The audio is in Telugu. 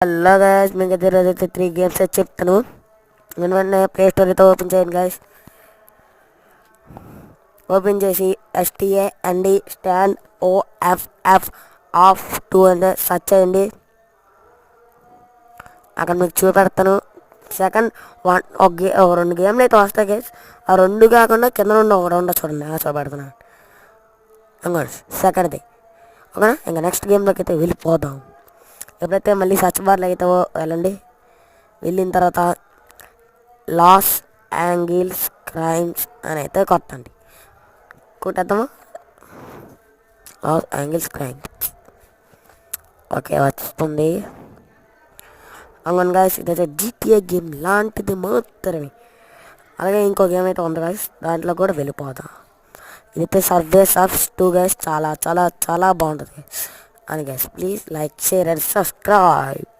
హలో గైస్, మీకు అయితే ఈరోజైతే 3 గేమ్స్ అయితే చెప్తాను. నేను వెంటనే ప్లే స్టోర్ అయితే ఓపెన్ చేయండి గైస్. ఓపెన్ చేసి STAND స్టాండ్ OFF ఆఫ్ 2 అని సెర్చ్ చేయండి. అక్కడ మీకు చూపెడతాను. సెకండ్ రెండు గేమ్లు అయితే వస్తాయి గైస్. ఆ రెండు కాకుండా కింద నుండి ఒక రెండు చూడండి, చూపెడుతున్నాను అనుకోండి సెకండ్ది. ఓకేనా, ఇంకా నెక్స్ట్ గేమ్లోకి అయితే వెళ్ళిపోదాం. ఎప్పుడైతే మళ్ళీ సర్చ్ బార్లో అయితే వెళ్ళండి. వెళ్ళిన తర్వాత లాస్ యాంగిల్స్ క్రైమ్స్ అని అయితే కొట్టండి. కొట్టేద్దామా? Los Angeles crimes. ఓకే, వస్తుంది. అవును గాయస్, ఇదైతే GTA గేమ్ లాంటిది మాత్రమే. అలాగే ఇంకో గేమ్ అయితే ఉంది గాయస్, దాంట్లో కూడా వెళ్ళిపోదాం. ఇదైతే సబ్వే సర్ఫర్స్ 2 గైస్. చాలా చాలా చాలా బాగుంటుంది అని guys. Please like, share and subscribe.